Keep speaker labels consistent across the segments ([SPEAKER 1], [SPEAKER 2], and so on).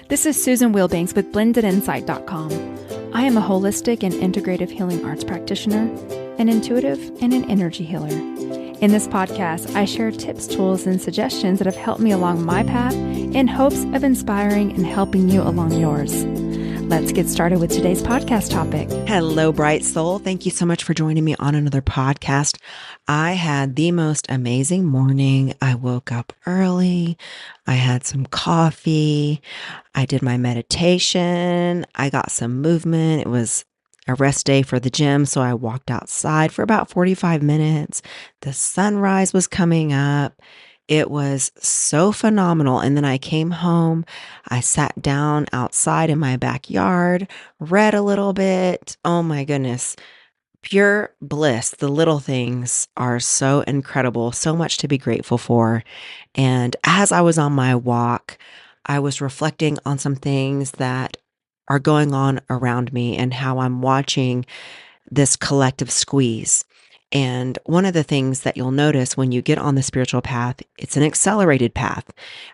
[SPEAKER 1] This is Susan Wilbanks with blendedinsight.com. I am a holistic and integrative healing arts practitioner, an intuitive, and an energy healer. In this podcast, I share tips, tools, and suggestions that have helped me along my path in hopes of inspiring and helping you along yours. Let's get started with today's podcast topic.
[SPEAKER 2] Hello, bright soul. Thank you so much for joining me on another podcast. I had the most amazing morning. I woke up early. I had some coffee. I did my meditation. I got some movement. It was a rest day for the gym, so I walked outside for about 45 minutes. The sunrise was coming up. It was so phenomenal. And then I came home. I sat down outside in my backyard, read a little bit. Oh my goodness. Pure bliss. The little things are so incredible, so much to be grateful for. And as I was on my walk, I was reflecting on some things that are going on around me and how I'm watching this collective squeeze. And one of the things that you'll notice when you get on the spiritual path, it's an accelerated path.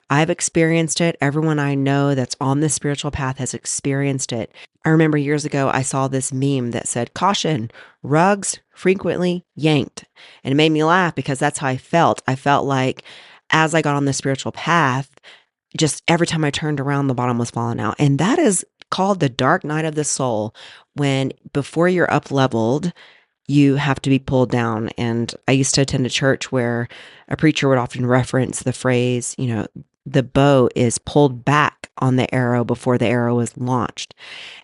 [SPEAKER 2] I've experienced it. Everyone I know that's on the spiritual path has experienced it. I remember years ago, I saw this meme that said, "Caution, rugs frequently yanked." And it made me laugh because that's how I felt. I felt like as I got on the spiritual path, just every time I turned around, the bottom was falling out. And that is called the dark night of the soul, when before you're up leveled, you have to be pulled down. And I used to attend a church where a preacher would often reference the phrase, the bow is pulled back on the arrow before the arrow is launched.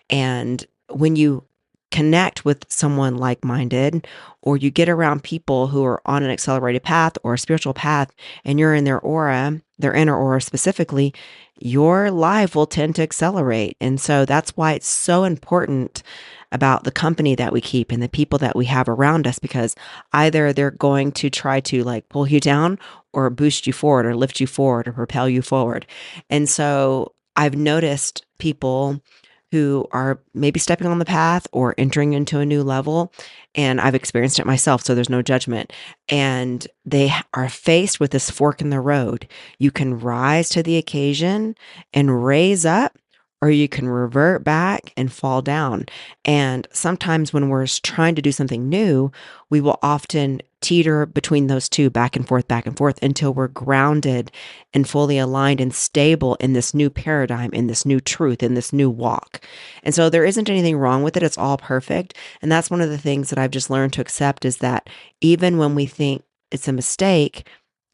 [SPEAKER 2] And when you connect with someone like-minded, or you get around people who are on an accelerated path or a spiritual path, and you're in their aura, their inner aura specifically, your life will tend to accelerate. And so that's why it's so important about the company that we keep and the people that we have around us, because either they're going to try to pull you down or boost you forward or lift you forward or propel you forward. And so I've noticed people who are maybe stepping on the path or entering into a new level, and I've experienced it myself, so there's no judgment. And they are faced with this fork in the road. You can rise to the occasion and raise up, or you can revert back and fall down. And sometimes when we're trying to do something new, we will often teeter between those two, back and forth, until we're grounded and fully aligned and stable in this new paradigm, in this new truth, in this new walk. And so there isn't anything wrong with it. It's all perfect. And that's one of the things that I've just learned to accept, is that even when we think it's a mistake,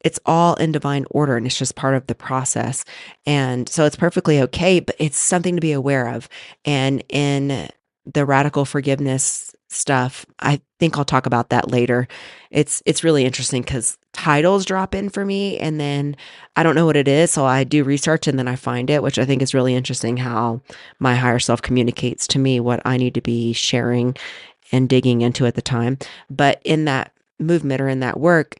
[SPEAKER 2] it's all in divine order, and it's just part of the process. And so it's perfectly okay, but it's something to be aware of. And in the radical forgiveness stuff, I think I'll talk about that later. It's really interesting because titles drop in for me, and then I don't know what it is. So I do research and then I find it, which I think is really interesting, how my higher self communicates to me what I need to be sharing and digging into at the time. But in that movement or in that work,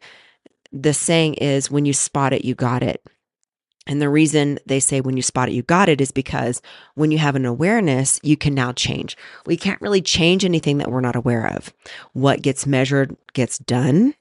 [SPEAKER 2] the saying is, when you spot it, you got it. And the reason they say when you spot it, you got it, is because when you have an awareness, you can now change. We can't really change anything that we're not aware of. What gets measured gets done.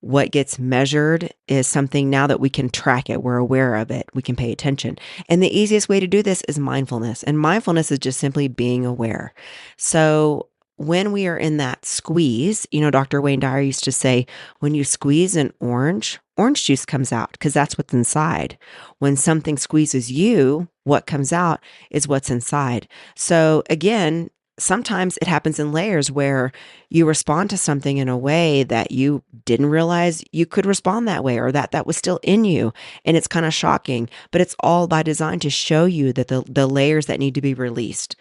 [SPEAKER 2] What gets measured is something now that we can track it. We're aware of it. We can pay attention. And the easiest way to do this is mindfulness. And mindfulness is just simply being aware. So when we are in that squeeze, Dr. Wayne Dyer used to say, when you squeeze an orange juice comes out, because that's what's inside. When something squeezes you, what comes out is what's inside. So again, sometimes it happens in layers where you respond to something in a way that you didn't realize you could respond that way, or that was still in you. And it's kind of shocking, but it's all by design to show you that the layers that need to be released,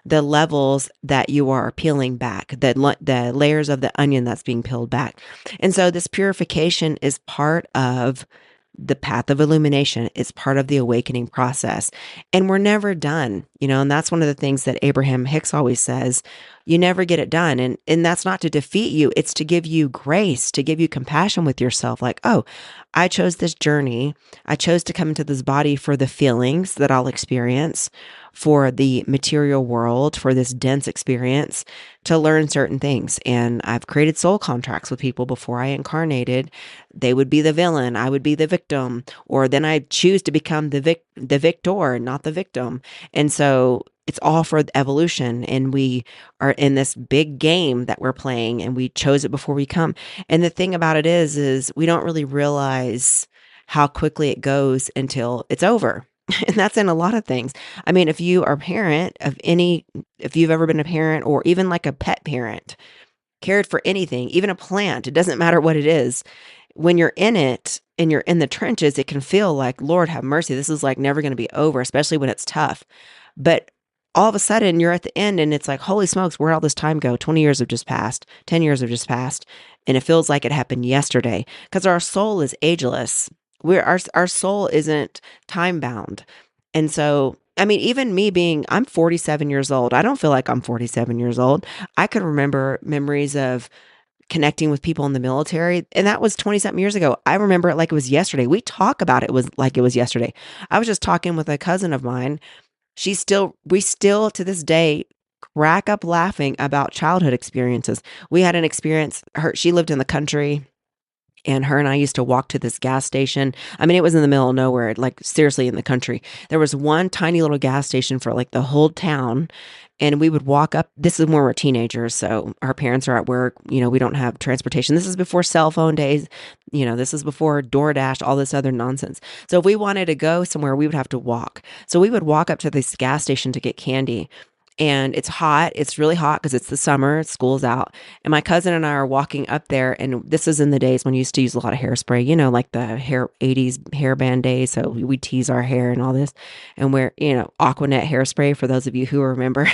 [SPEAKER 2] the levels that you are peeling back, the layers of the onion that's being peeled back. And so this purification is part of the path of illumination. It's part of the awakening process. And we're never done, and that's one of the things that Abraham Hicks always says, you never get it done. And that's not to defeat you. It's to give you grace, to give you compassion with yourself. Like, oh, I chose this journey. I chose to come into this body for the feelings that I'll experience. for the material world, for this dense experience to learn certain things. And I've created soul contracts with people before I incarnated. They would be the villain, I would be the victim, or then I choose to become the victor, not the victim. And so it's all for evolution, and we are in this big game that we're playing, and we chose it before we come. And the thing about it is we don't really realize how quickly it goes until it's over. And that's in a lot of things. I mean, if you are a parent of any, if you've ever been a parent or even like a pet parent, cared for anything, even a plant, it doesn't matter what it is. When you're in it and you're in the trenches, it can feel like, Lord have mercy, this is like never going to be over, especially when it's tough. But all of a sudden you're at the end and it's like, holy smokes, where'd all this time go? 20 years have just passed, 10 years have just passed. And it feels like it happened yesterday because our soul is ageless. Our soul isn't time bound. And so, I mean, even me I'm 47 years old. I don't feel like I'm 47 years old. I could remember memories of connecting with people in the military, and that was 20 something years ago. I remember it like it was yesterday. We talk about it was like it was yesterday. I was just talking with a cousin of mine. We still to this day crack up laughing about childhood experiences. We had an experience, she lived in the country, and her and I used to walk to this gas station. I mean, it was in the middle of nowhere, like seriously in the country. There was one tiny little gas station for like the whole town. And we would walk up. This is when we're teenagers. So our parents are at work. We don't have transportation. This is before cell phone days. This is before DoorDash, all this other nonsense. So if we wanted to go somewhere, we would have to walk. So we would walk up to this gas station to get candy. And it's hot. It's really hot because it's the summer. School's out. And my cousin and I are walking up there. And this is in the days when you used to use a lot of hairspray, like the 80s hairband days. So we tease our hair and all this. And we're, Aquanet hairspray for those of you who remember.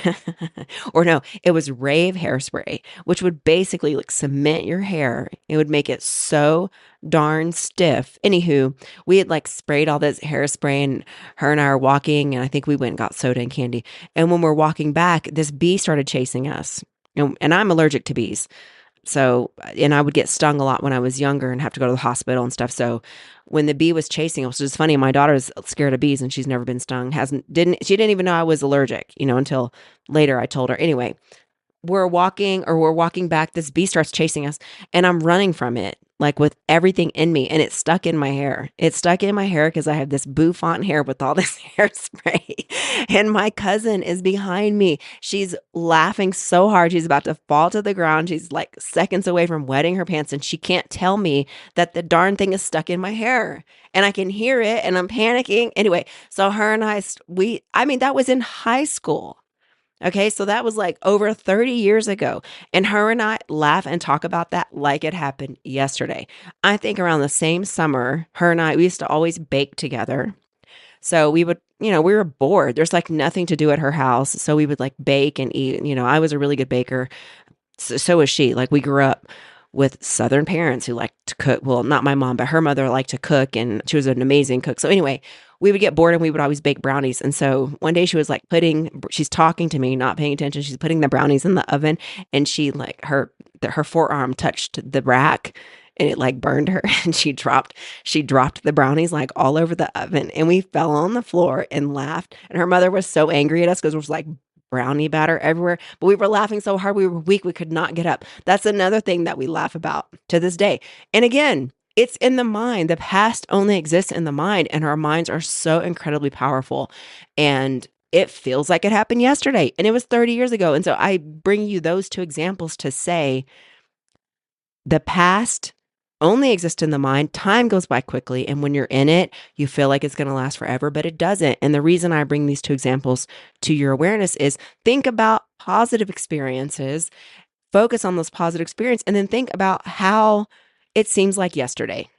[SPEAKER 2] Or no, it was rave hairspray, which would basically like cement your hair. It would make it so darn stiff. Anywho, we had like sprayed all this hairspray, and her and I are walking, and I think we went and got soda and candy. And when we're walking back, this bee started chasing us. And I'm allergic to bees. So, and I would get stung a lot when I was younger and have to go to the hospital and stuff. So when the bee was chasing us, which is funny, my daughter's scared of bees and she's never been stung. She didn't even know I was allergic, until later I told her. Anyway, we're walking back. This bee starts chasing us, and I'm running from it, like with everything in me. And it's stuck in my hair. It's stuck in my hair because I have this bouffant hair with all this hairspray. And my cousin is behind me. She's laughing so hard. She's about to fall to the ground. She's like seconds away from wetting her pants. And she can't tell me that the darn thing is stuck in my hair. And I can hear it, and I'm panicking. Anyway, so her and that was in high school. Okay, so that was like over 30 years ago. And her and I laugh and talk about that like it happened yesterday. I think around the same summer, her and we used to always bake together. So we would, we were bored. There's like nothing to do at her house. So we would like bake and eat. I was a really good baker. So was she. Like we grew up with Southern parents who liked to cook. Well, not my mom, but her mother liked to cook, and she was an amazing cook. So anyway, we would get bored and we would always bake brownies. And so one day she was like she's talking to me, not paying attention. She's putting the brownies in the oven, and she like her forearm touched the rack, and it like burned her, and she dropped the brownies like all over the oven, and we fell on the floor and laughed. And her mother was so angry at us because it was like brownie batter everywhere, but we were laughing so hard. We were weak. We could not get up. That's another thing that we laugh about to this day. And again, it's in the mind. The past only exists in the mind, and our minds are so incredibly powerful. And it feels like it happened yesterday, and it was 30 years ago. And so I bring you those two examples to say the past only exists in the mind. Time goes by quickly, and when you're in it, you feel like it's going to last forever, but it doesn't. And the reason I bring these two examples to your awareness is think about positive experiences, focus on those positive experiences, and then think about how it seems like yesterday.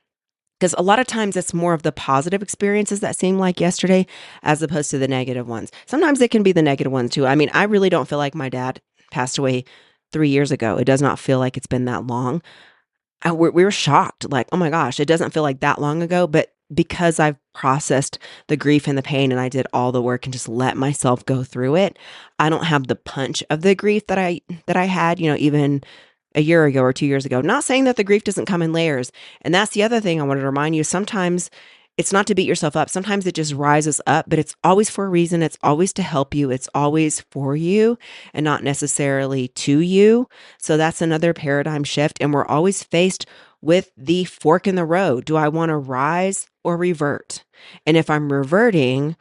[SPEAKER 2] Because a lot of times it's more of the positive experiences that seem like yesterday as opposed to the negative ones. Sometimes it can be the negative ones too. I mean, I really don't feel like my dad passed away 3 years ago. It does not feel like it's been that long. We were shocked, like, oh my gosh, it doesn't feel like that long ago. But because I've processed the grief and the pain, and I did all the work and just let myself go through it, I don't have the punch of the grief that I had, even a year ago or 2 years ago. Not saying that the grief doesn't come in layers. And that's the other thing I wanted to remind you. Sometimes It's not to beat yourself up. Sometimes it just rises up, but it's always for a reason. It's always to help you. It's always for you and not necessarily to you. So that's another paradigm shift. And we're always faced with the fork in the road. Do I want to rise or revert? And if I'm reverting,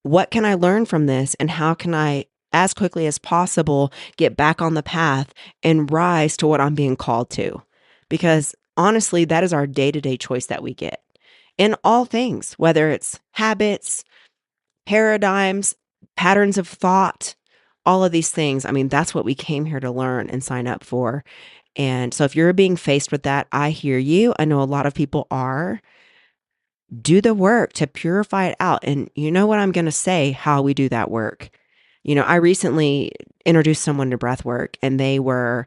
[SPEAKER 2] what can I learn from this? And how can I, as quickly as possible, get back on the path and rise to what I'm being called to? Because honestly, that is our day-to-day choice that we get in all things, whether it's habits, paradigms, patterns of thought, all of these things. I mean, that's what we came here to learn and sign up for. And so if you're being faced with that, I hear you. I know a lot of people are. Do the work to purify it out. And you know what I'm going to say, how we do that work. I recently introduced someone to breath work and they were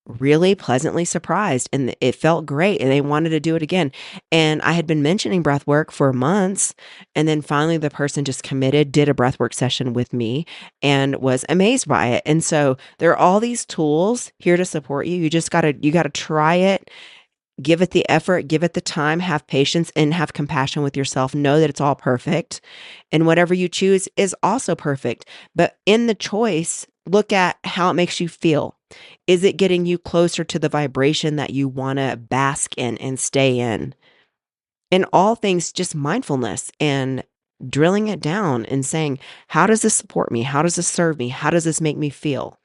[SPEAKER 2] really pleasantly surprised and it felt great and they wanted to do it again. And I had been mentioning breath work for months. And then finally the person just committed, did a breath work session with me and was amazed by it. And so there are all these tools here to support you. You got to try it. Give it the effort, give it the time, have patience and have compassion with yourself. Know that it's all perfect. And whatever you choose is also perfect. But in the choice, look at how it makes you feel. Is it getting you closer to the vibration that you want to bask in and stay in? In all things, just mindfulness and drilling it down and saying, how does this support me? How does this serve me? How does this make me feel?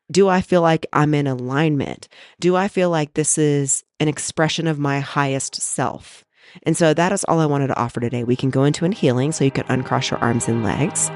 [SPEAKER 2] Do I feel like I'm in alignment? Do I feel like this is an expression of my highest self? And so that is all I wanted to offer today. We can go into a healing so you can uncross your arms and legs.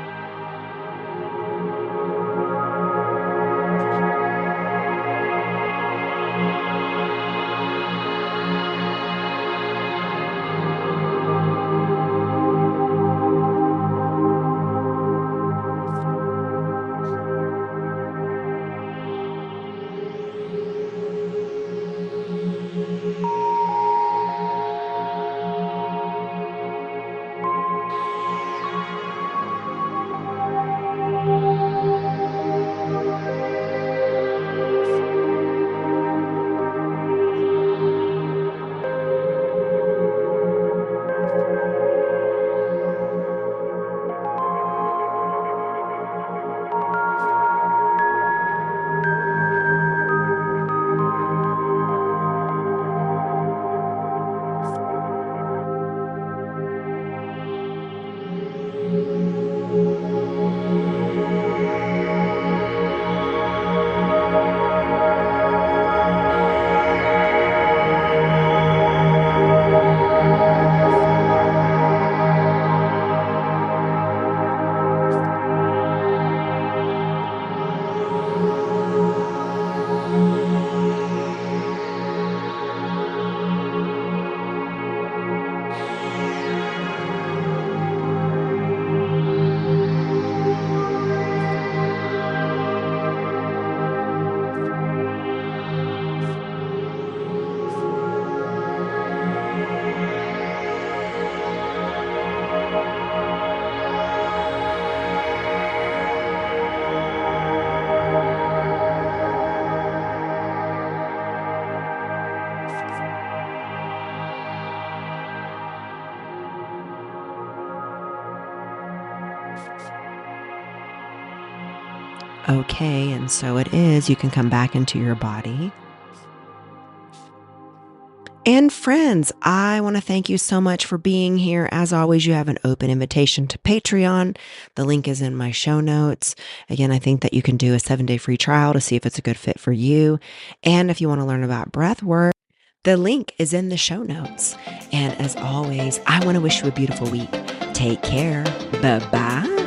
[SPEAKER 2] Okay, and so it is. You can come back into your body. And friends, I want to thank you so much for being here. As always, you have an open invitation to Patreon. The link is in my show notes. Again, I think that you can do a 7-day free trial to see if it's a good fit for you. And if you want to learn about breath work, the link is in the show notes. And as always, I want to wish you a beautiful week. Take care. Bye-bye.